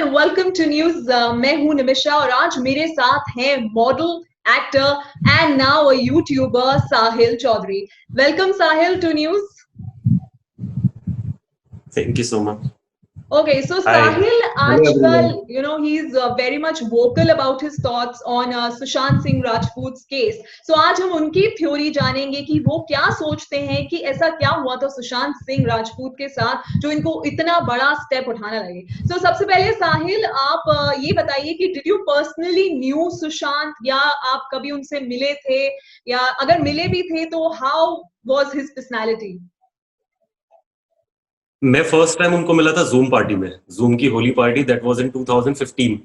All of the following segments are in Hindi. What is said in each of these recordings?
And welcome to news. मैं हूं निमिषा और आज मेरे साथ हैं model, actor and now a YouTuber Sahil Chaudhary. Welcome Sahil to news. Thank you so much. Okay, so Hi. Sahil, Hello आजकल everyone. he's very much vocal about his thoughts on Sushant Singh Rajput's case. So आज हम उनकी थ्योरी जानेंगे कि वो क्या सोचते हैं कि ऐसा क्या हुआ था सुशांत सिंह राजपूत के साथ जो इनको इतना बड़ा स्टेप उठाने लगे। So सबसे पहले साहिल, आप ये बताइए कि did you personally new Sushant या आप कभी उनसे मिले थे, या अगर मिले भी थे तो हाउ वाज हिज पर्सनालिटी? मैं फर्स्ट टाइम उनको मिला था जूम पार्टी में, जूम की Holi party, that was in 2015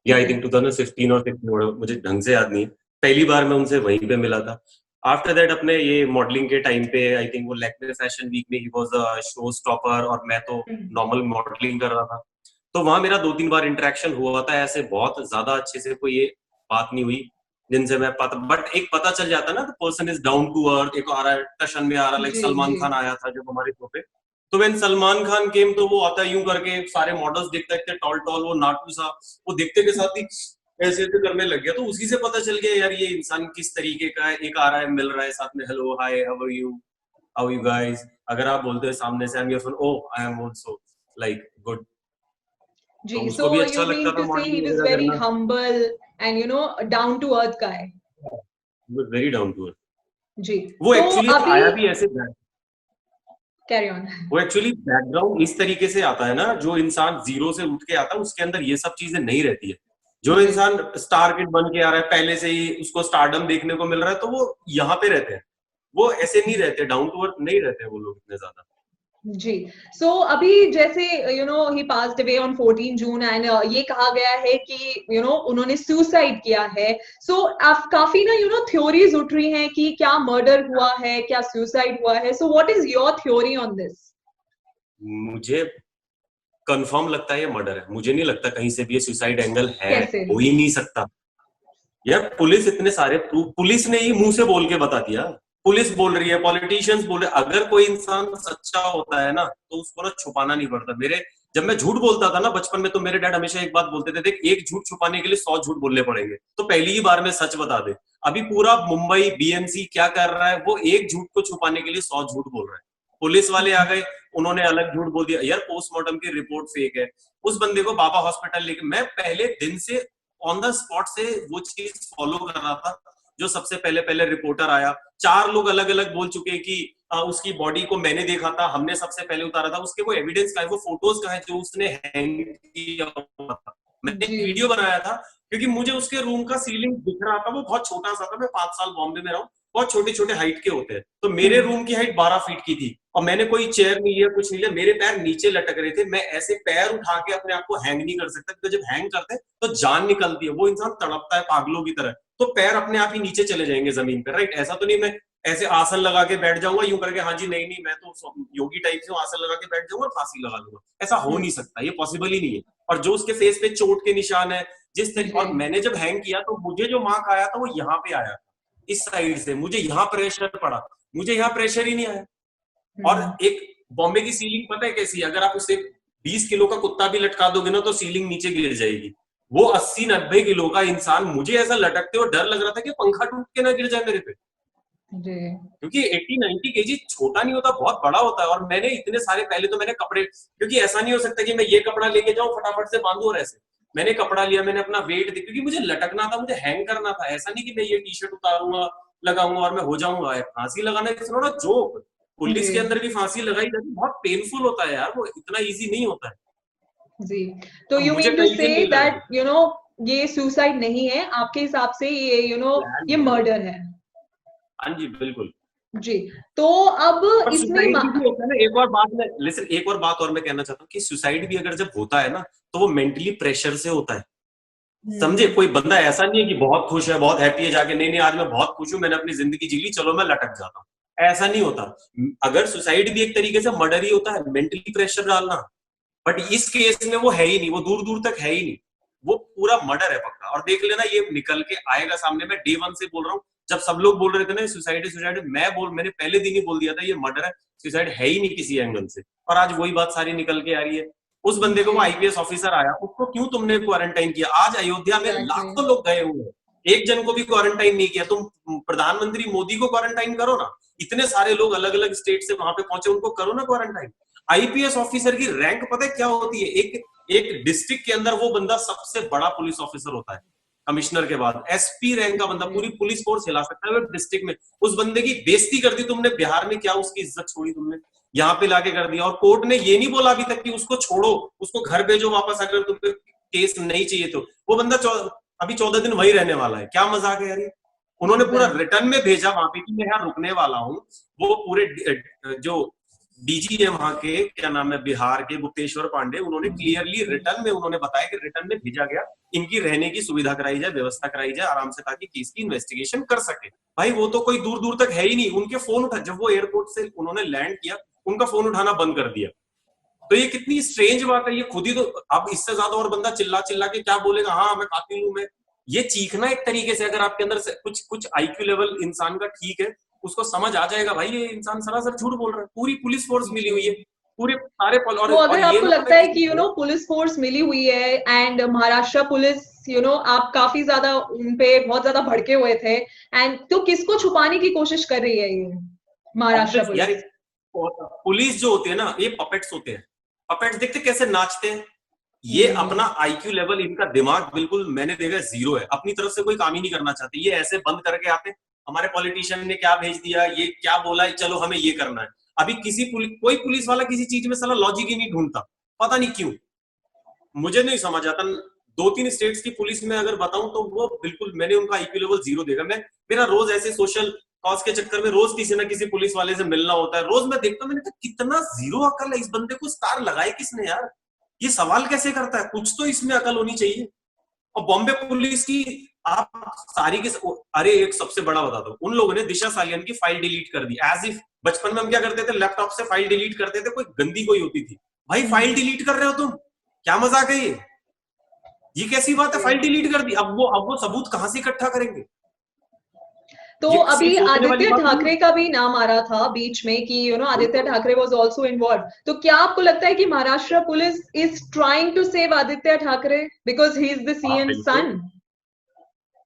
या आई थिंक 2015 और 16, मुझे ढंग से याद नहीं है। पहली बार मैं उनसे वहीं पे मिला था। आफ्टर दैट अपने ये मॉडलिंग के टाइम पे आई थिंक वो लैक्मे फैशन वीक में he was a show stopper और मैं तो नॉर्मल मॉडलिंग कर रहा था। तो वहां मेरा 2-3 बार इंटरेक्शन हुआ था, ऐसे बहुत ज्यादा अच्छे से कोई ये बात नहीं हुई जिनसे मैं पता, बट एक पता चल जाता ना, person is down to earth. एक आ रहा है टशन में आ रहा, लाइक जी सलमान जी खान आया था जब हमारे शो पे, तो व्हेन सलमान खान केम तो वो आता यूं करके, सारे मॉडल्स देखते देखते टॉल टॉल, वो नाटू सा, वो देखते के साथ ही ऐसे ऐसे करने लग गया। तो उसी से पता चल गया यार ये इंसान किस तरीके का है। एक आ रहा है, मिल रहा है साथ में, hello hi how you guys, अगर आप बोलते हैं सामने से I am your friend, oh I am also like good, तो जी। उसको भी So अच्छा you लगता mean था to say he modelling was वगैरह very करना। humble and down to earth guy? Very down to earth. जी। वो तो एक्चुअली अभी आया भी ऐसे, कैरी ऑन। वो एक्चुअली बैकग्राउंड इस तरीके से आता है ना, जो इंसान जीरो से उठ के आता है उसके अंदर ये सब चीजें नहीं रहती है। जो जी इंसान स्टार किड बन के आ रहा है, पहले से ही उसको स्टारडम देखने को मिल रहा है, तो वो यहाँ पे रहते हैं। वो ऐसे नहीं रहते, डाउन टू अर्थ नहीं रहते वो लोग इतने ज्यादा। जी। सो अभी जैसे ही passed away on 14 June and ये कहा गया है कि उन्होंने सुसाइड किया है। सो काफी ना थ्योरीज उठ रही हैं कि क्या मर्डर हुआ है, क्या सुसाइड हुआ है। So what is your theory on this? मुझे कंफर्म लगता है ये मर्डर है, मुझे नहीं लगता कहीं से भी ये सुसाइड एंगल है, कैसे? हो ही नहीं सकता। यार पुलिस इतने सारे प्रूफ, पुलिस ने ही मुंह से बोल के बता दिया। पुलिस बोल रही है, पॉलिटिशियंस बोल रहे हैं। अगर कोई इंसान सच्चा होता है ना तो उसको ना छुपाना नहीं पड़ता। मेरे जब मैं झूठ बोलता था ना बचपन में, तो मेरे डैड हमेशा एक बात बोलते थे, देख एक झूठ छुपाने के लिए 100 झूठ बोलने पड़ेंगे, तो पहली ही बार में सच बता दे। अभी पूरा मुंबई बीएमसी क्या कर रहा है, वो एक झूठ को छुपाने के लिए 100 झूठ बोल रहा है। पुलिस वाले आ गए, उन्होंने अलग झूठ बोल दिया, यार पोस्टमार्टम की रिपोर्ट फेक है। उस बंदे को बाबा हॉस्पिटल लेके, मैं पहले दिन से ऑन द स्पॉट से वो चीज फॉलो कर रहा था। जो सबसे पहले पहले रिपोर्टर आया, 4 लोग अलग अलग बोल चुके हैं कि उसकी बॉडी को मैंने देखा था, हमने सबसे पहले उतारा था। उसके वो एविडेंस का है, वो फोटोज का है जो उसने हैंग किया हुआ था। मैंने जी एक वीडियो बनाया था क्योंकि मुझे उसके रूम का सीलिंग दिख रहा था, वो बहुत छोटा सा था। मैं 5 साल बॉम्बे में रहा हूँ, बहुत छोटे छोटे हाइट के होते हैं, तो मेरे रूम की हाइट 12 फीट की थी और मैंने कोई चेयर नहीं लिया, कुछ नहीं लिया, मेरे पैर नीचे लटक रहे थे। मैं ऐसे पैर उठा के अपने आप को हैंग नहीं कर सकता, क्योंकि जब हैंग करते हैं तो जान निकलती है, वो इंसान तड़पता है पागलों की तरह, तो पैर अपने आप ही नीचे चले जाएंगे जमीन पर, राइट। ऐसा तो नहीं मैं ऐसे आसन लगा के बैठ जाऊंगा यूं करके, हाँ जी नहीं नहीं मैं तो योगी टाइप से आसन लगा के बैठ जाऊंगा और फांसी लगा लूंगा। ऐसा हो नहीं सकता, ये पॉसिबल ही नहीं है। और जो उसके फेस पे चोट के निशान है, जिस तरीके, जी और मैंने जब हैंग किया तो मुझे जो मार्क आया था वो यहाँ पे आया, इस साइड से मुझे यहाँ प्रेशर पड़ा, मुझे यहाँ प्रेशर ही नहीं आया। और एक बॉम्बे की सीलिंग पता है कैसी है, अगर आप उसे 20 किलो का कुत्ता भी लटका दोगे ना तो सीलिंग नीचे गिर जाएगी। वो 80-90 किलो का इंसान, मुझे ऐसा लटकते हुए डर लग रहा था कि पंखा टूट के ना गिर जाए मेरे पे, जी क्योंकि 80-90 केजी छोटा नहीं होता, बहुत बड़ा होता है। और मैंने इतने सारे, पहले तो मैंने कपड़े, क्योंकि ऐसा नहीं हो सकता कि मैं ये कपड़ा लेके जाऊं फटाफट से बांधू, और ऐसे मैंने कपड़ा लिया, मैंने अपना वेट दिया, क्योंकि मुझे लटकना था, मुझे हैंग करना था। ऐसा नहीं कि मैं ये टी शर्ट उतारूंगा लगाऊंगा और मैं हो जाऊंगा। फांसी लगाना it's not a joke. Police जी के अंदर भी फांसी लगाई जाती, बहुत पेनफुल होता है यार, वो इतना इजी नहीं होता है। जी। तो अब यू मुझे मीन टू कहीं से से नहीं लगा दैट ये सुसाइड नहीं है आपके हिसाब से, ये प्लान ये है। मर्डर है? हाँ जी बिल्कुल। जी। तो अब और इसमें सुसाइड भी होता है ना, एक और बात मैं लिसन, एक और बात और मैं कहना चाहता हूँ कि सुसाइड भी अगर जब होता है ना तो वो मेंटली प्रेशर से होता है। समझे, कोई बंदा ऐसा नहीं है कि बहुत खुश है, बहुत हैप्पी है, जाके नहीं नहीं आज मैं बहुत खुश हूं, मैंने अपनी जिंदगी जी ली, चलो मैं लटक जाता हूँ, ऐसा नहीं होता। अगर सुसाइड भी एक तरीके से मर्डर ही होता है, मेंटली प्रेशर डालना। बट इस केस में वो है ही नहीं, वो दूर दूर तक है ही नहीं, वो पूरा मर्डर है पक्का। और देख लेना ये निकल के आएगा सामने। मैं डे 1 से बोल रहा हूँ, जब सब लोग बोल रहे थे ना सुसाइड सुसाइड, मैंने पहले दिन ही बोल दिया था ये मर्डर है, सुसाइड है ही नहीं किसी एंगल से। और आज वही बात सारी निकल के आ रही है। उस बंदे को, वो जी, आईपीएस ऑफिसर आया, उसको क्यों तुमने क्वारंटाइन किया? आज अयोध्या में एग्जैक्टली। लाखों लोग गए हुए हैं, एक जन को भी क्वारंटाइन नहीं किया। तुम प्रधानमंत्री मोदी को क्वारंटाइन करो ना, इतने सारे लोग अलग अलग स्टेट से वहां पे पहुंचे, उनको करो ना क्वारंटाइन। आईपीएस ऑफिसर की रैंक पता है क्या होती है? एक एक डिस्ट्रिक्ट के अंदर वो बंदा सबसे बड़ा पुलिस ऑफिसर होता है, कमिश्नर के बाद। एसपी रैंक का बंदा पूरी पुलिस फोर्स हिला सकता है वो डिस्ट्रिक्ट में। उस बंदे की बेइज्जती कर दी तुमने बिहार में, क्या उसकी इज्जत छोड़ी तुमने? यहाँ पे लाके कर दिया। और कोर्ट ने ये नहीं बोला अभी तक कि उसको छोड़ो, उसको घर भेजो वापस, अगर तुम्हें केस नहीं चाहिए तो। वो बंदा अभी 14 दिन वही रहने वाला है। क्या मजाक है यार ये? उन्होंने पूरा एग्जैक्टली। रिटर्न में भेजा वहां पे कि मैं यहाँ रुकने वाला हूँ। वो पूरे जो डीजी है वहां के, क्या नाम है, बिहार के, गुप्तेश्वर पांडे, उन्होंने क्लियरली रिटर्न में उन्होंने बताया कि रिटर्न में भेजा गया, इनकी रहने की सुविधा कराई जाए, व्यवस्था कराई जाए आराम से, ताकि केस की इन्वेस्टिगेशन कर सके। भाई वो तो कोई दूर दूर तक है ही नहीं। उनके फोन उठा, जब वो एयरपोर्ट से उन्होंने लैंड किया, उनका फोन उठाना बंद कर दिया। तो ये कितनी स्ट्रेंज बात है। ये खुद ही तो, अब इससे ज्यादा और बंदा चिल्ला चिल्ला के क्या बोलेगा? हाँ मैं कातिल हूं मैं। ये चीखना एक तरीके से, अगर आपके अंदर से कुछ कुछ आईक्यू लेवल इंसान का ठीक है, उसको समझ आ जाएगा भाई ये इंसान सरासर झूठ बोल रहा है। पूरी पुलिस फोर्स मिली हुई है, पूरे सारे तो और अगर ये आपको ना पता लगता है है किसी कि को। पुलिस फोर्स मिली हुई है एंड महाराष्ट्र पुलिस, आप काफी ज्यादा उन पे बहुत ज्यादा भड़के हुए थे, एंड तो किसको छुपाने की कोशिश कर रही है ये महाराष्ट्र ऑब्वियस यार, पुलिस? पुलिस जो होती है ना, ये पपेट्स होते हैं। पपेट्स देखते कैसे नाचते हैं? ये अपना हम्म। आईक्यू लेवल, इनका दिमाग बिल्कुल मैंने देखा जीरो है, अपनी तरफ से कोई काम ही नहीं करना चाहते। ये ऐसे बंद करके आते, हमारे पॉलिटिशियन ने क्या भेज दिया, ये क्या बोला है, चलो हमें ये करना है। अभी कोई पुलिस वाला किसी चीज में साला लॉजिक ही नहीं ढूंढता, पता नहीं क्यों, मुझे नहीं समझ आता। 2-3 स्टेट्स की पुलिस में अगर बताऊं तो वो बिल्कुल, मैंने उनका आईक्यू लेवल जीरो देखा। मैं, मेरा रोज ऐसे सोशल कॉज के चक्कर में रोज किसी ना किसी पुलिस वाले से मिलना होता है, रोज मैं देखता हूं, मैंने कहा कितना जीरो अकल है इस बंदे को, स्टार लगाए किसने यार? ये सवाल कैसे करता है? कुछ तो इसमें अकल होनी चाहिए। और बॉम्बे पुलिस की आप सारी के, अरे एक सबसे बड़ा बता दो, उन लोगों ने दिशा सालियन की फाइल डिलीट कर दी, एज इफ बचपन में हम क्या करते थे, लैपटॉप से फाइल डिलीट करते थे, कोई गंदी कोई होती थी। भाई फाइल डिलीट कर रहे हो तुम? क्या मजाक है ये कैसी बात है? फाइल डिलीट कर दी, अब वो सबूत कहां से इकट्ठा करेंगे? तो ये अभी सिर्फ सोचने वाली आदित्य बात नहीं ठाकरे है। का भी नाम आ रहा था बीच में कि आदित्य बिल्कुल। Thackeray was also involve. तो क्या आपको लगता है कि Maharashtra police is trying to save Aditya Thackeray because he is the हाँ सीएम बिल्कुल। सन?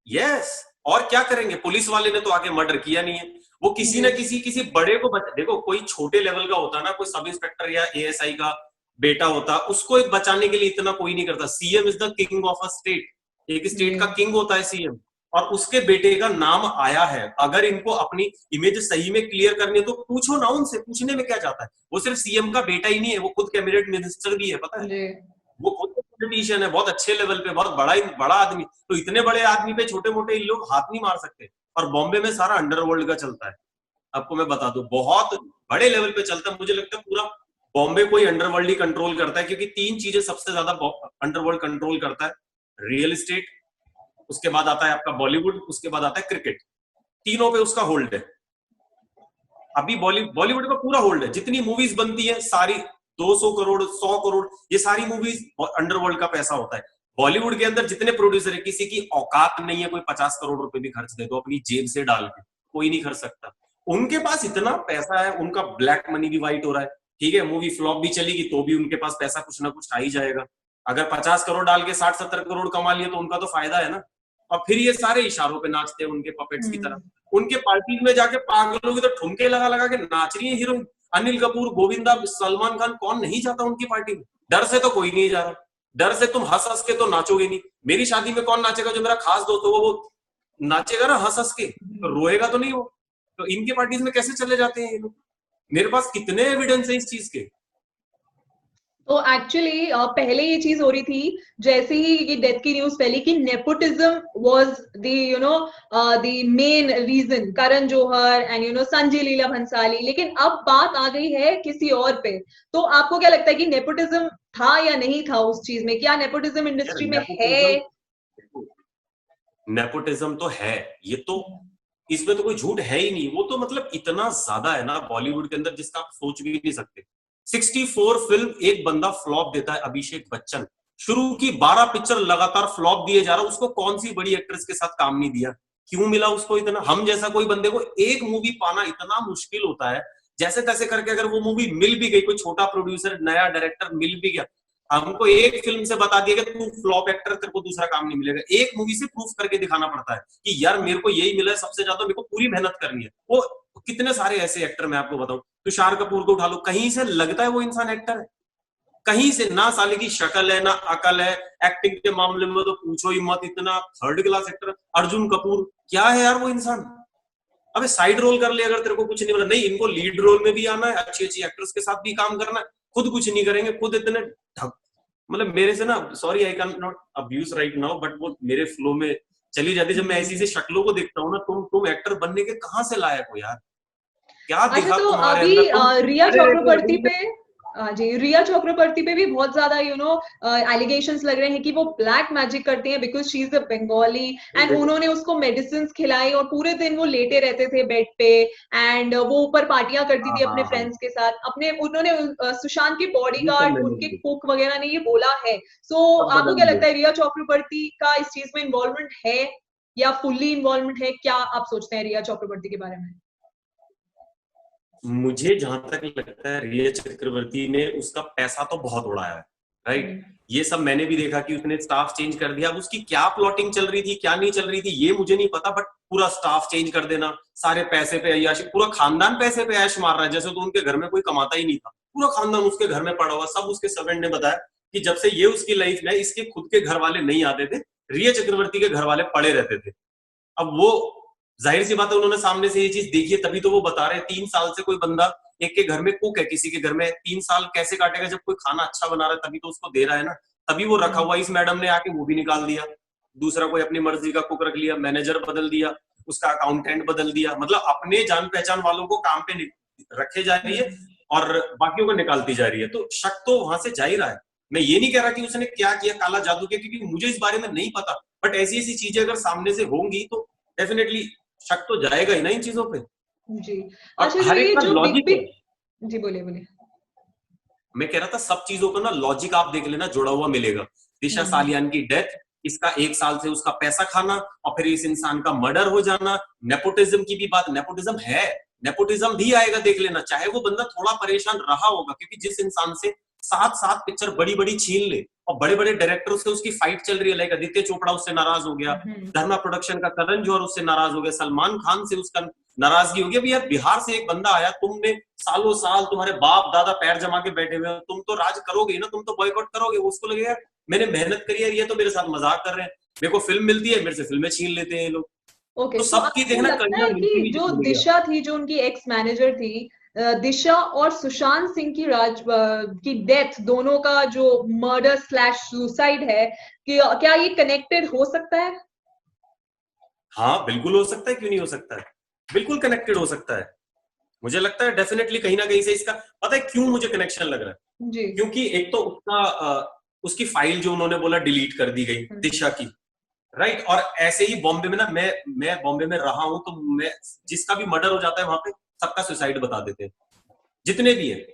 यस। और क्या करेंगे? पुलिस वाले ने तो आगे मर्डर किया नहीं है। वो किसी जी। ना किसी बड़े को देखो, कोई छोटे लेवल का होता ना, कोई सब इंस्पेक्टर या एएसआई का बेटा होता, उसको एक बचाने के लिए इतना कोई नहीं करता। CM is the king of a state, एक जी। स्टेट का किंग होता है सीएम। और उसके बेटे का नाम आया है, अगर इनको अपनी इमेज सही में क्लियर करनी है तो पूछो ना उनसे, पूछने में क्या जाता है? वो सिर्फ सीएम का बेटा ही नहीं है, वो खुद कैबिनेट मिनिस्टर भी है, पता है? जी। वो खुद पॉलिटिशियन है, बहुत अच्छे लेवल पे, बहुत बड़ा बड़ा आदमी। तो इतने बड़े आदमी पे छोटे मोटे लोग हाथ नहीं मार सकते। और बॉम्बे में सारा अंडरवर्ल्ड का चलता है, आपको मैं बता दूं, बहुत बड़े लेवल पे चलता है। मुझे लगता है पूरा बॉम्बे कोई अंडरवर्ल्ड ही कंट्रोल करता है, क्योंकि 3 चीजें सबसे ज्यादा अंडरवर्ल्ड कंट्रोल करता है: रियल एस्टेट, उसके बाद आता है आपका बॉलीवुड, उसके बाद आता है क्रिकेट। तीनों पे उसका होल्ड है। अभी बॉलीवुड का पूरा होल्ड है, जितनी मूवीज बनती है सारी, 200 करोड़ 100 करोड़, ये सारी मूवीज अंडरवर्ल्ड का पैसा होता है। बॉलीवुड के अंदर जितने प्रोड्यूसर है, किसी की औकात नहीं है कोई 50 करोड़ रुपए भी खर्च दे दो अपनी जेब से डाल के, कोई नहीं खर्च सकता। उनके पास इतना पैसा है, उनका ब्लैक मनी भी वाइट हो रहा है। ठीक है, मूवी फ्लॉप भी चलेगी तो भी उनके पास पैसा कुछ ना कुछ आ ही जाएगा। अगर 50 करोड़ डाल के 60-70 करोड़ कमा लिए तो उनका तो फायदा है ना। और फिर ये सारे इशारों पे नाचते हैं उनके पपेट्स की तरह। हम्म। उनके पार्टीज में जाके पागलों की तो ठुमके लगा लगा के नाच रही है हीरोइन। अनिल कपूर, गोविंदा, सलमान खान, कौन नहीं जाता उनकी पार्टी में? डर से तो कोई नहीं जा रहा। डर से तुम हंस हंस के तो नाचोगे नहीं। मेरी शादी में कौन नाचेगा? जो मेरा खास दोस्त हो वो नाचेगा ना हंस हंस के, तो रोएगा तो नहीं वो। तो इनके पार्टीज में कैसे चले जाते हैं ये लोग? मेरे पास कितने एविडेंस है इस चीज के। तो एक्चुअली पहले ये चीज हो रही थी, जैसे ही ये डेथ की न्यूज फैली कि nepotism was the the main reason, Karan Johar and Sanjay Leela Bhansali, लेकिन अब बात आ गई है किसी और पे। तो आपको क्या लगता है कि नेपोटिज्म था या नहीं था उस चीज में? क्या नेपोटिज्म यार इंडस्ट्री में है? नेपोटिज्म, नेपोटिज्म तो है, ये तो, इसमें तो कोई झूठ है ही नहीं। वो तो मतलब इतना ज्यादा है ना बॉलीवुड के अंदर, जिसका आप सोच भी नहीं सकते। 64 फिल्म एक बंदा फ्लॉप देता है, अभिषेक बच्चन। शुरू की 12 पिक्चर लगातार फ्लॉप दिए जा रहा है। उसको कौन सी बड़ी एक्ट्रेस के साथ काम नहीं दिया? क्यों मिला उसको इतना? हम जैसा कोई बंदे को एक मूवी पाना इतना मुश्किल होता है। जैसे तैसे करके अगर वो मूवी मिल भी गई, कोई छोटा प्रोड्यूसर नया डायरेक्टर मिल भी गया, हमको एक फिल्म से बता दिया कि तू फ्लॉप एक्टर, तेरे को दूसरा काम नहीं मिलेगा। एक मूवी से प्रूफ करके दिखाना पड़ता है कि यार मेरे को यही मिला है सबसे ज्यादा, मेरे को पूरी मेहनत करनी है। वो कितने सारे ऐसे एक्टर मैं आपको बताऊं, तुषार कपूर को उठा लो, कहीं से लगता है वो इंसान एक्टर है? कहीं से ना, साले की शक्ल है ना अकल है। एक्टिंग के मामले में तो पूछो ही मत, इतना third class actor. Arjun Kapoor क्या है यार वो इंसान? अबे साइड रोल कर ले अगर तेरे को कुछ नहीं मिला। नहीं, इनको लीड रोल में भी आना है, अच्छी अच्छी एक्ट्रेस के साथ भी काम करना है, खुद कुछ नहीं करेंगे, खुद इतने मतलब मेरे से ना, sorry I can not abuse right now, but वो मेरे फ्लो में चली जाती है जब मैं ऐसी ऐसी शक्लों को देखता हूँ ना। तुम एक्टर बनने के कहाँ से लायक हो यार? क्या अच्छा, दिखा तो तुम्हारे अभी अंदर तुम? रिया अरे चक्रवर्ती अभी पे, जी, रिया चक्रवर्ती पे भी बहुत ज्यादा एलिगेशंस लग रहे हैं कि वो ब्लैक मैजिक करती हैं because she is a Bengali, and देखो, उन्होंने उसको मेडिसिन खिलाई और पूरे दिन वो लेटे रहते थे बेड पे, एंड वो ऊपर पार्टियां करती हाँ थी हाँ अपने हाँ, फ्रेंड्स के साथ। अपने उन्होंने सुशांत के ये सब बॉडीगार्ड, मैंने भी उनके देखा, कुक वगैरह ने ये बोला है। सो सब आपको बदल क्या दिया। लगता है, रिया चक्रवर्ती का इस चीज में इन्वॉल्वमेंट है या फुल्ली इन्वॉल्वमेंट है? क्या आप सोचते हैं रिया चक्रवर्ती के बारे में? मुझे जहां तक लगता है रिया चक्रवर्ती ने उसका पैसा तो बहुत उड़ाया है, राइट। हम्म, ये सब मैंने भी देखा कि उसने स्टाफ चेंज कर दिया। अब उसकी क्या प्लॉटिंग चल रही थी क्या नहीं चल रही थी ये मुझे नहीं पता, बट पूरा स्टाफ चेंज कर देना, सारे पैसे पे अय्याशी, पूरा खानदान पैसे पे ऐश मार रहा है जैसे तो उनके घर में कोई कमाता ही नहीं था। पूरा खानदान उसके घर में पड़ा हुआ। सब उसके सर्वेंट ने बताया कि जब से ये उसकी लाइफ में, इसके खुद के घर वाले नहीं आते थे, रिया चक्रवर्ती के घर वाले पड़े रहते थे। अब वो जाहिर सी बात है उन्होंने सामने से ये चीज देखी है तभी तो वो बता रहे हैं। 3 साल से कोई बंदा एक के घर में कुक है, किसी के घर में 3 साल कैसे काटेगा? जब कोई खाना अच्छा बना रहा है तभी तो उसको दे रहा है ना, तभी वो रखा हुआ। इस मैडम ने आके वो भी निकाल दिया, दूसरा कोई अपनी मर्जी का कुक रख लिया, मैनेजर बदल दिया, उसका अकाउंटेंट बदल दिया, मतलब अपने जान पहचान वालों को काम पे रखे जा रही है हम्म, और बाकियों को निकालती जा रही है। तो शक तो वहां से जा ही रहा है। मैं ये नहीं कह रहा कि उसने क्या किया काला जादू के, क्योंकि मुझे इस बारे में नहीं पता, बट ऐसी ऐसी चीजें अगर सामने से होंगी तो डेफिनेटली शक तो जाएगा ही ना इन चीजों पे। जी। और अच्छा, जो हर एक ये का जो बिग लॉजिक है। बिग, जी बोलिए बोलिए। मैं कह रहा था सब चीजों का ना लॉजिक आप देख लेना, जुड़ा हुआ मिलेगा। दिशा हम्म, सालियान की डेथ, इसका 1 साल से उसका पैसा खाना, और फिर इस इंसान का मर्डर हो जाना, नेपोटिज्म की भी बात, नेपोटिज्म है, नेपोटिज्म भी आएगा देख लेना। चाहे वो बंदा थोड़ा परेशान रहा होगा, क्योंकि जिस इंसान से 7-7 पिक्चर बड़ी बड़ी छीन ले और बड़े बड़े डायरेक्टर से उसकी फाइट चल रही है, लाइक आदित्य चोपड़ा उससे नाराज हो गया, हम्म, धर्मा प्रोडक्शन का करण जौहर उससे नाराज हो गया, सलमान खान से उसका नाराजगी हो गई। अभी यार बिहार से एक बंदा आया, तुमने सालों साल तुम्हारे बाप दादा पैर जमा के बैठे हुए हो, तुम तो राज करोगे ना, तुम तो बॉयकॉट करोगे। उसको लगेगा मैंने मेहनत करी है, ये तो मेरे साथ मजाक कर रहे हैं, मेरे को फिल्म मिलती है मेरे से फिल्में छीन लेते हैं ये लोग। ओके। तो सो सबकी आपको देखना लगता कहीं है मिलती कि हुई जो दिखेगी दिशा थी, जो उनकी एक्स मैनेजर थी, दिशा और सुशांत सिंह की की डेथ, दोनों का जो मर्डर स्लैश सुसाइड है, कि क्या ये कनेक्टेड हो सकता है? हाँ बिल्कुल हो सकता है, क्यों नहीं हो सकता है, बिल्कुल कनेक्टेड हो सकता है। मुझे लगता है डेफिनेटली कहीं ना कहीं से इसका, पता है क्यों मुझे कनेक्शन लग रहा है? जी। क्योंकि एक तो उसका उसकी फाइल जो उन्होंने बोला डिलीट कर दी गई हम्म, दिशा की, राइट। और ऐसे ही बॉम्बे में ना, मैं बॉम्बे में रहा हूं, तो मैं जिसका भी मर्डर हो जाता है वहां पे सबका सुसाइड बता देते हैं, जितने भी है।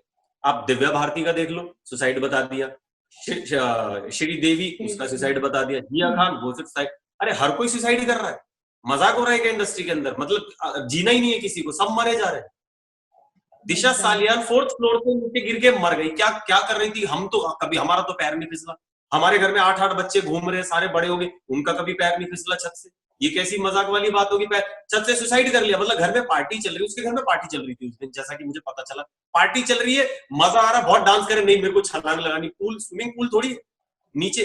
आप दिव्या भारती का देख लो, सुसाइड बता दिया। श्री देवी, उसका सुसाइड बता दिया। जिया हम्म, खान, वो सुसाइड। अरे हर कोई सुसाइड कर रहा है, मजाक हो रहा है क्या इंडस्ट्री के अंदर? मतलब जीना ही नहीं है किसी को, सब मरे जा रहे हैं। दिशा एग्जैक्टली। सालियान 4th फ्लोर से नीचे गिर के मर गई, क्या क्या कर रही थी? हम तो कभी, हमारा तो पैर नहीं फिसला। हमारे घर में 8-8 बच्चे घूम रहे हैं, सारे बड़े हो गए, उनका कभी पैर नहीं फिसला छत से। ये कैसी मजाक वाली बात होगी? पैर छत से सुसाइड कर लिया, मतलब घर में पार्टी चल रही है, उसके घर में पार्टी चल रही थी उस दिन, जैसा कि मुझे पता चला। पार्टी चल रही है, मजा आ रहा है, बहुत डांस करे, नहीं मेरे को छलांग लगानी, पूल स्विमिंग पूल थोड़ी नीचे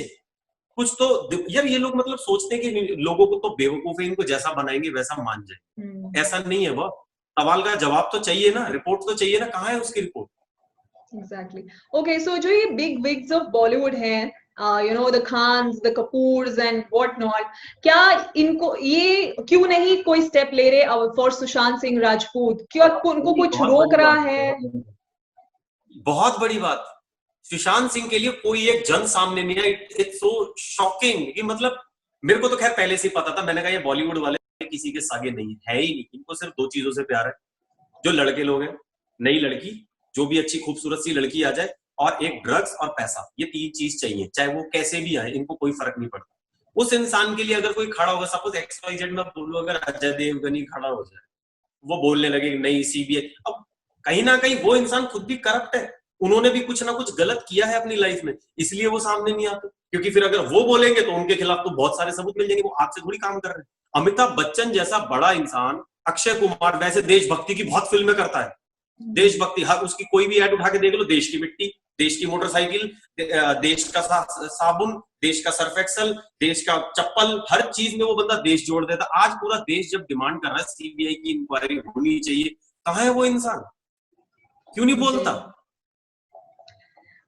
कुछ तो। यार ये लोग मतलब सोचते हैं कि लोगों को तो बेवकूफ है, इनको जैसा बनाएंगे वैसा मान जाए, हम्म, ऐसा नहीं है। वो सवाल का जवाब तो चाहिए ना, रिपोर्ट तो चाहिए ना, कहाँ है उसकी रिपोर्ट? एग्जैक्टली। ओके, सो जो ये बिग विग्स ऑफ बॉलीवुड हैं, the Khans, the Kapoors and what not, क्या इनको ये क्यों नहीं कोई स्टेप ले रहे फॉर सुशांत सिंह राजपूत? क्यों उनको कुछ बहुत रोक बड़ी रहा बात, है? बहुत बड़ी बात। सुशांत सिंह के लिए कोई एक जन सामने नहीं आई। इट्स सो शॉकिंग कि मतलब, मेरे को तो खैर पहले से ही पता था, मैंने कहा ये बॉलीवुड वाले किसी के सागे नहीं है ही नहीं, इनको सिर्फ दो चीजों से प्यार है, जो लड़के लोग हैं, नई लड़की, जो भी अच्छी खूबसूरत सी लड़की आ जाए, और एक ड्रग्स और पैसा, ये 3 चीज चाहिए, चाहे वो कैसे भी आए, इनको कोई फर्क नहीं पड़ता। उस इंसान के लिए अगर कोई खड़ा होगा, सपोज XYZ में बोलो, अगर अजय देवगन ही खड़ा हो जाए, वो बोलने लगे नहीं सीबीआई, अब कहीं ना कहीं वो इंसान खुद भी करप्ट है। उन्होंने भी कुछ ना कुछ गलत किया है अपनी लाइफ में, इसलिए वो सामने नहीं आते। क्योंकि फिर अगर वो बोलेंगे तो उनके खिलाफ तो बहुत सारे सबूत मिल जाएंगे, वो आपसे थोड़ी काम कर रहे हैं। अमिताभ बच्चन जैसा बड़ा इंसान, अक्षय कुमार वैसे देशभक्ति की बहुत फिल्में करता है, देशभक्ति, हर उसकी कोई भी ऐड उठा के देख लो, देश की मिट्टी, देश की मोटरसाइकिल, देश का साबुन, देश का सर्फ एक्सल, देश का चप्पल, हर चीज में वो बंदा देश जोड़ देता। आज पूरा देश जब डिमांड कर रहा है सीबीआई की इंक्वायरी होनी चाहिए, कहां है वो इंसान? क्यों नहीं बोलता?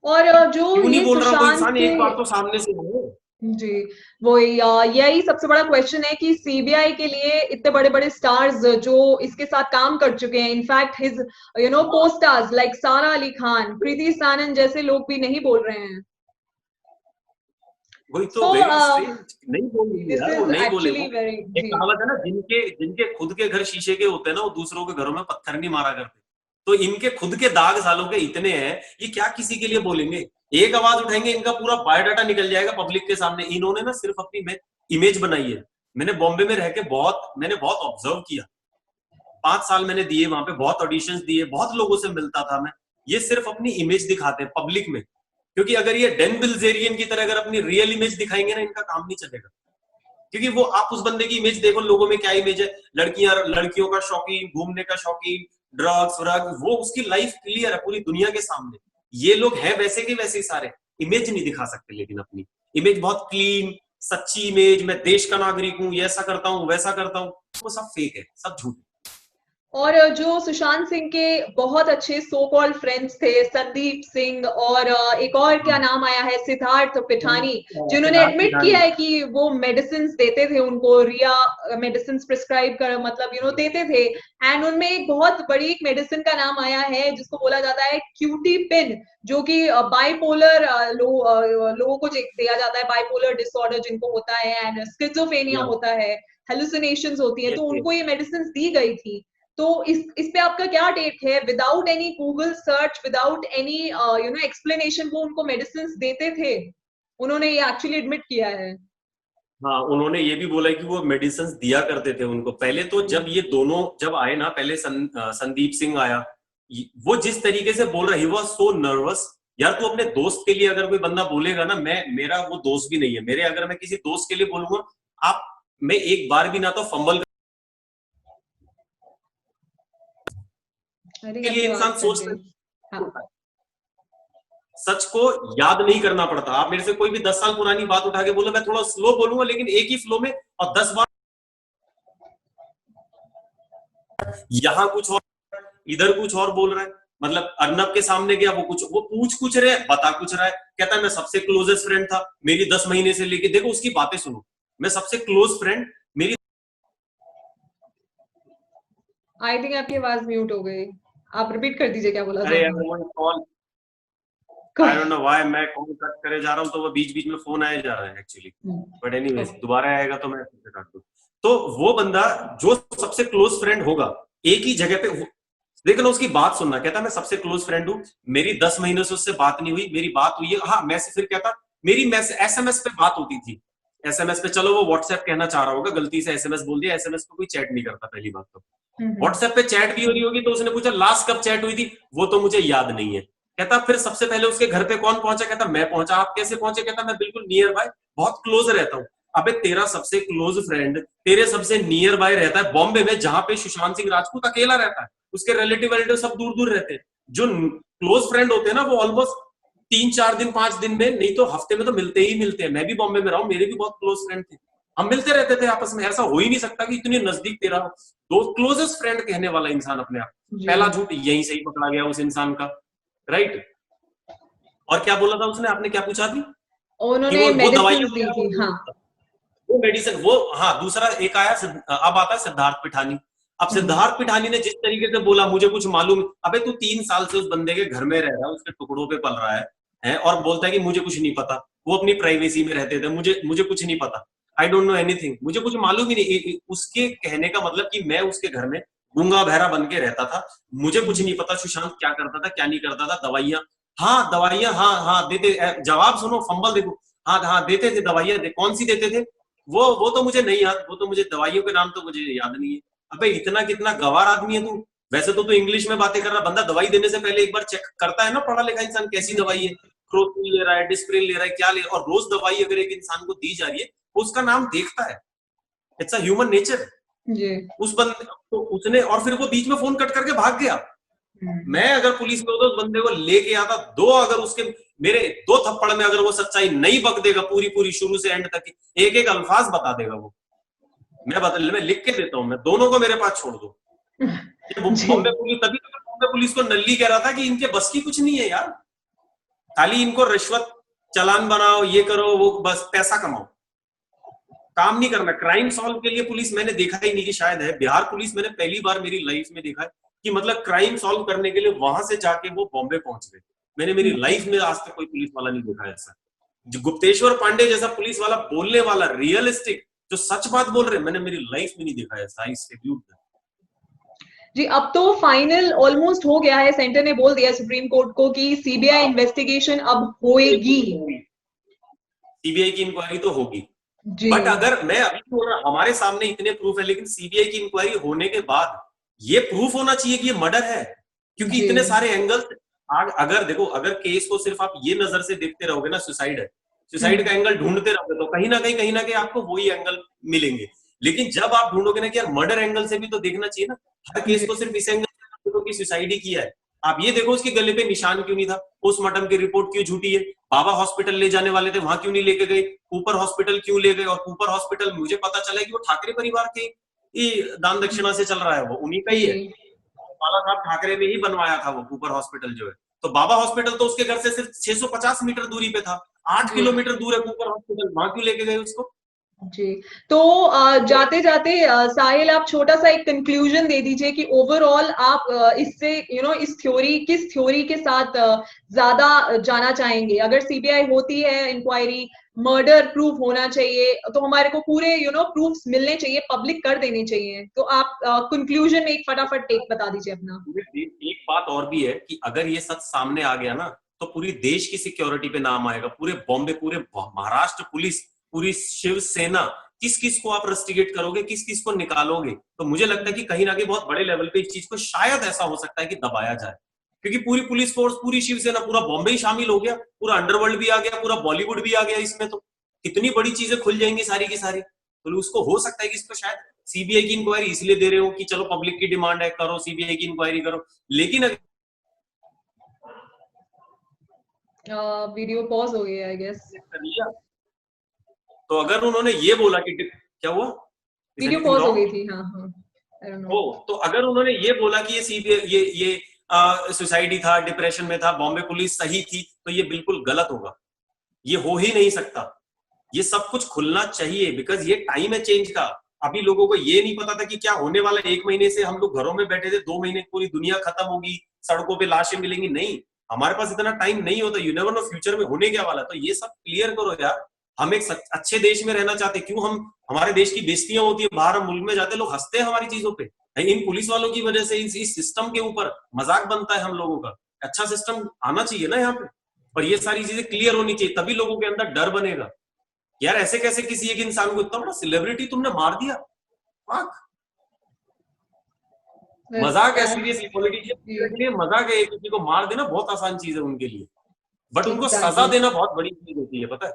और जो क्यों नहीं ये बोल रहा वो सुशांत इंसान? के, एक बार तो सामने से हो। जी वही यही सबसे बड़ा क्वेश्चन है कि सीबीआई के लिए इतने बड़े बड़े स्टार्स जो इसके साथ काम कर चुके हैं, इनफैक्ट हिज को स्टार्स लाइक सारा अली खान, कृति सानन जैसे लोग भी नहीं बोल रहे हैं। वही तो So, वेरी स्ट्रेंज, नहीं बोलेंगे this यार, वो is नहीं बोले। actually वो very, एक जी कहावत है ना, जिनके जिनके खुद के घर शीशे के होते हैं ना, वो दूसरों के घरों में पत्थर नहीं मारा करते। तो इनके खुद के दाग सालों के इतने हैं, ये क्या किसी के लिए बोलेंगे? एक आवाज उठाएंगे, इनका पूरा बायोडाटा निकल जाएगा पब्लिक के सामने। इन्होंने ना सिर्फ अपनी इमेज बनाई है। मैंने बॉम्बे में रह के मैंने बहुत ऑब्जर्व किया, 5 साल मैंने दिए वहां पे, बहुत ऑडिशंस दिए, बहुत लोगों से मिलता था मैं। ये सिर्फ अपनी इमेज दिखाते हैं पब्लिक में, क्योंकि अगर ये डेन बिल्जेरियन की तरह अगर अपनी रियल इमेज दिखाएंगे ना, इनका काम नहीं चलेगा। क्योंकि वो, आप उस बंदे की इमेज देखो, लोगों में क्या इमेज है, लड़कियों का शौकीन, घूमने का शौकीन, ड्रग्स व्रग, वो उसकी लाइफ क्लियर है पूरी दुनिया के सामने। ये लोग हैं वैसे के वैसे ही सारे, इमेज नहीं दिखा सकते, लेकिन अपनी इमेज बहुत क्लीन, सच्ची इमेज, मैं देश का नागरिक हूँ, ये ऐसा करता हूँ, वैसा करता हूँ, वो सब फेक है, सब झूठ है। और जो सुशांत सिंह के बहुत अच्छे सो कॉल्ड फ्रेंड्स थे, संदीप सिंह और एक और क्या नाम आया है, सिद्धार्थ पिठानी, जिन्होंने सिद्धार्थ एडमिट पिठानी। किया है कि वो मेडिसिन देते थे उनको, रिया मेडिसिन प्रिस्क्राइब कर, मतलब देते थे। एंड उनमें एक बहुत बड़ी एक मेडिसिन का नाम आया है जिसको बोला जाता है क्यूटी पिन, जो कि बाइपोलर लोगों को दिया जाता है, बाइपोलर डिसऑर्डर जिनको होता है, एंड स्किज़ोफ्रेनिया होता है, हेलुसिनेशंस होती है, यस, तो यस। उनको ये मेडिसिन दी गई थी। तो इस पे आपका क्या टेक है? Without any Google search, without any explanation, वो उनको मेडिसिन देते थे, उन्होंने ये एक्चुअली एडमिट किया है। हाँ, उन्होंने ये भी बोला है कि वो मेडिसिन दिया करते थे उनको। पहले तो जब ये दोनों जब आए ना, पहले संदीप सिंह आया, वो जिस तरीके से बोल रहा, ही वाज सो नर्वस। यार तू अपने दोस्त के लिए अगर कोई बंदा बोलेगा ना, मेरा वो दोस्त भी नहीं है मेरे, अगर मैं किसी दोस्त के लिए बोलूंगा, आप, मैं एक बार भी ना तो फंबल आई थिंक के लिए आपकी इंसान आवाज कट सोचता गई। हाँ, है, सच को याद नहीं करना पड़ता। आप मेरे से कोई भी 10 साल पुरानी बात उठा के बोलो, मैं थोड़ा स्लो बोलूंगा, लेकिन एक ही फ्लो में, और 10 बार यहाँ कुछ और, इधर कुछ और बोल रहा है। मतलब अर्नब के सामने गया, वो पूछ कुछ रहे, बता कुछ रहा है, कहता है मैं सबसे क्लोजेस्ट फ्रेंड था, मेरी 10 महीने से लेके, देखो उसकी बातें सुनो, मैं सबसे क्लोज फ्रेंड मेरी। आई थिंक आपकी आवाज म्यूट हो गई, आप रिपीट कर दीजिए क्या बोला था अरे यार, आपने। वो call, I don't know why, मैं कॉल कट करे जा रहा हूँ तो वो बीच बीच में फोन आया जा रहा है एक्चुअली। बट एनीवेज, दोबारा आएगा तो मैं फिर से काट दूं। तो वो बंदा जो सबसे क्लोज फ्रेंड होगा, एक ही जगह पे, लेकिन उसकी बात सुनना, कहता मैं सबसे क्लोज फ्रेंड हूँ, मेरी 10 महीने से उससे बात नहीं हुई, मेरी बात हुई है, हाँ मैसेज, फिर कहता मेरी एसएमएस पे बात होती थी, एसएमएस पे, चलो वो व्हाट्सएप कहना चाह रहा होगा, गलती से एसएमएस बोल दिया, एसएमएस पे कोई चैट नहीं करता पहली बात तो। व्हाट्सएप पे चैट भी हो रही होगी तो उसने पूछा लास्ट कब चैट हुई थी, वो तो मुझे याद नहीं है। कहता फिर सबसे पहले उसके घर पे कौन पहुंचा, कहता मैं पहुंचा। आप कैसे पहुंचे, कहता मैं बिल्कुल नियर बाय, बहुत क्लोज रहता हूँ। अबे तेरा सबसे क्लोज फ्रेंड तेरे सबसे नियर बाय रहता है बॉम्बे में, जहां पे सुशांत सिंह राजपूत अकेला रहता है, उसके रिलेटिव सब दूर दूर रहते हैं। जो क्लोज फ्रेंड होते हैं ना, वो ऑलमोस्ट 3-4 दिन 5 दिन में, नहीं तो हफ्ते में तो मिलते ही मिलते हैं। मैं भी बॉम्बे में रहा हूँ, मेरे भी बहुत क्लोज फ्रेंड थे, हम मिलते रहते थे आपस में। ऐसा हो ही नहीं सकता कि इतनी नजदीक तेरा दोस्त, क्लोजेस्ट फ्रेंड कहने वाला इंसान अपने आप। पहला झूठ यहीं से ही पकड़ा गया उस इंसान का, राइट। और क्या बोला था उसने, आपने क्या पूछा थी? कि उन्होंने वो मेडिसिन दवाइयां दी थी, हाँ। वो मेडिसिन, वो, हाँ, दूसरा एक आया, अब आता है सिद्धार्थ पिठानी। अब सिद्धार्थ पिठानी ने जिस तरीके से बोला, मुझे कुछ मालूम, अबे तू 3 साल से उस बंदे के घर में रह रहा है, उसके टुकड़ों पे पल रहा है और बोलता है कि मुझे कुछ नहीं पता। वो अपनी प्राइवेसी में रहते थे, मुझे कुछ नहीं पता, आई डोंट नो एनीथिंग, मुझे कुछ मालूम ही नहीं। उसके कहने का मतलब कि मैं उसके घर में गूंगा बहरा बन के रहता था, मुझे कुछ नहीं पता सुशांत क्या करता था क्या नहीं करता था। दवाइयां, हाँ दवाइयां, हाँ हाँ देते, जवाब सुनो, फंबल देखो, हाँ हाँ देते थे दवाइयां, कौन सी देते थे? वो तो मुझे नहीं याद, वो तो मुझे दवाइयों के नाम तो मुझे याद नहीं है। अबे इतना कितना गवार आदमी है तू, वैसे तो इंग्लिश में बातें कर रहा बंदा, दवाई देने से पहले एक बार चेक करता है ना पढ़ा लिखा इंसान, कैसी दवाई है, क्रोसिन ले रहा है, डिस्प्रिन ले रहा है, क्या ले, और रोज दवाई अगर एक इंसान को दी जा रही है उसका नाम देखता है। It's a human nature. उस बंदे तो उसने, और फिर वो बीच में फोन कट करके भाग गया। मैं अगर पुलिस में होता उस बंदे को लेके आता, अगर उसके मेरे 2 थप्पड़ में अगर वो सच्चाई नहीं बक देगा पूरी शुरू से एंड तक, एक एक अल्फाज बता देगा वो, मैं लिख के देता हूं, मैं दोनों को मेरे पास छोड़ दो। बॉम्बे पुलिस, तभी तो बॉम्बे पुलिस को नल्ली कह रहा था कि इनके बस की कुछ नहीं है यार, खाली इनको रिश्वत चालान बनाओ, ये करो, वो बस पैसा कमाओ, काम नहीं करना। क्राइम सॉल्व के लिए पुलिस मैंने देखा ही नहीं कि शायद है, बिहार पुलिस मैंने पहली बार मेरी लाइफ में देखा है कि मतलब क्राइम सॉल्व करने के लिए वहां से जाके वो बॉम्बे पहुंच गए। मैंने मेरी लाइफ में आज तक कोई पुलिस वाला नहीं देखा ऐसा। जो गुप्तेश्वर पांडे जैसा पुलिस वाला, बोलने वाला, रियलिस्टिक, जो सच बात बोल रहे, मैंने मेरी लाइफ में नहीं देखा ऐसा। जी, अब तो फाइनल ऑलमोस्ट हो गया है, सेंटर ने बोल दिया सुप्रीम कोर्ट को कि सीबीआई इन्वेस्टिगेशन अब होएगी, सीबीआई की इंक्वायरी तो होगी। बट अगर मैं अभी बोल रहा, हमारे सामने इतने प्रूफ है, लेकिन सीबीआई की इंक्वायरी होने के बाद ये प्रूफ होना चाहिए कि ये मर्डर है, क्योंकि इतने सारे एंगल्स। अगर देखो, अगर केस को सिर्फ आप ये नजर से देखते रहोगे ना, सुसाइड है, सुसाइड का एंगल ढूंढते रहोगे, तो कहीं ना कहीं आपको वही एंगल मिलेंगे। लेकिन जब आप ढूंढोगे ना कि यार मर्डर एंगल से भी तो देखना चाहिए ना, हर केस को सिर्फ इस एंगल से देखो कि सुसाइड ही किया है। आप ये देखो उसके गले पे निशान क्यों नहीं था, पोस्टमार्टम की रिपोर्ट क्यों झूठी है, बाबा हॉस्पिटल ले जाने वाले थे, वहां क्यों नहीं लेके गए, कूपर हॉस्पिटल क्यों ले गए, और कूपर हॉस्पिटल मुझे पता चला कि वो ठाकरे परिवार के दान दक्षिणा से चल रहा है, वो उन्हीं का ही है, बाला साहब ठाकरे ने ही बनवाया था वो कूपर हॉस्पिटल जो है। तो बाबा हॉस्पिटल तो उसके घर से सिर्फ 650 मीटर दूरी पे था, 8 किलोमीटर दूर है कूपर हॉस्पिटल, वहां क्यों लेके गए उसको? जी, तो जाते जाते साहिल, आप छोटा सा एक कंक्लूजन दे दीजिए कि ओवरऑल आप इससे इस किस थ्योरी के साथ ज्यादा जाना चाहेंगे। अगर सीबीआई होती है इंक्वायरी, मर्डर प्रूफ होना चाहिए, तो हमारे को पूरे प्रूफ्स मिलने चाहिए, पब्लिक कर देने चाहिए। तो आप कंक्लूजन में एक फटाफट टेक बता दीजिए अपना। एक बात और भी है कि अगर ये सच सामने आ गया ना, तो पूरी देश की सिक्योरिटी पे नाम आएगा, पूरे बॉम्बे, पूरे महाराष्ट्र पुलिस, पूरी शिवसेना, किस किस को आप रस्टिगेट करोगे, किस किस को निकालोगे। तो मुझे लगता है कि कहीं ना कहीं बहुत बड़े लेवल पे इस चीज को शायद ऐसा हो सकता है कि दबाया जाए, क्योंकि पूरी पुलिस फोर्स, पूरी शिवसेना, पूरा बॉम्बे ही शामिल हो गया, पूरा अंडरवर्ल्ड भी आ गया, पूरा बॉलीवुड भी आ गया इसमें, तो कितनी बड़ी चीजें खुल जाएंगी सारी की सारी। तो उसको हो सकता है कि इसको शायद सीबीआई की इंक्वायरी इसलिए दे रहे हो कि चलो पब्लिक की डिमांड है, करो सीबीआई की इंक्वायरी करो। लेकिन वीडियो पॉज हो गया आई गेस। तो अगर उन्होंने ये बोला कि क्या हुआ, वीडियो पॉज हो गई थी। हाँ हाँ, आई डोंट नो। तो अगर उन्होंने ये बोला कि ये सीबीआई ये सुसाइड ही था, डिप्रेशन में था, बॉम्बे पुलिस सही थी, तो ये बिल्कुल गलत होगा, ये हो ही नहीं सकता। ये सब कुछ खुलना चाहिए, बिकॉज ये टाइम है चेंज का। अभी लोगों को ये नहीं पता था कि क्या होने वाला। 1 महीने से हम लोग घरों में बैठे थे, 2 महीने पूरी दुनिया खत्म होगी, सड़कों पे लाशें मिलेंगी, नहीं, हमारे पास इतना टाइम नहीं होता। यू नेवर नो फ्यूचर में होने क्या वाला। तो ये सब क्लियर करो यार। हम एक अच्छे देश में रहना चाहते, क्यों हम, हमारे देश की बेइज्जतियां होती है, बाहर हम मुल्क में जाते, लोग हंसते हैं हमारी चीजों पे। इन पुलिस वालों की वजह से इस सिस्टम के ऊपर मजाक बनता है हम लोगों का। अच्छा सिस्टम आना चाहिए ना यहाँ पे, और ये सारी चीजें क्लियर होनी चाहिए, तभी लोगों के अंदर डर बनेगा। यार ऐसे कैसे किसी एक इंसान को, इतना बड़ा सेलिब्रिटी तुमने मार दिया, मजाक है। सीरियसली पॉलिटिशियन के लिए मजाक है, किसी को मार देना बहुत आसान चीज है उनके लिए, बट उनको सजा देना बहुत बड़ी चीज होती है, पता है।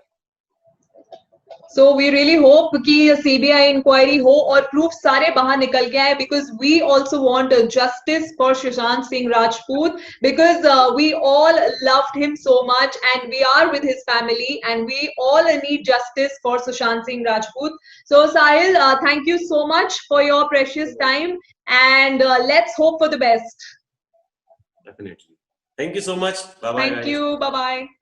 So we really hope कि CBI इंक्वायरी हो और प्रूफ सारे बाहर निकल के आए, because we also want justice for Sushant Singh Rajput, because we all loved him so much and we are with his family and we all need justice for Sushant Singh Rajput. So Sahil, thank you so much for your precious time and let's hope for the best. Definitely. Thank you so much. Bye bye. Thank you. Bye bye.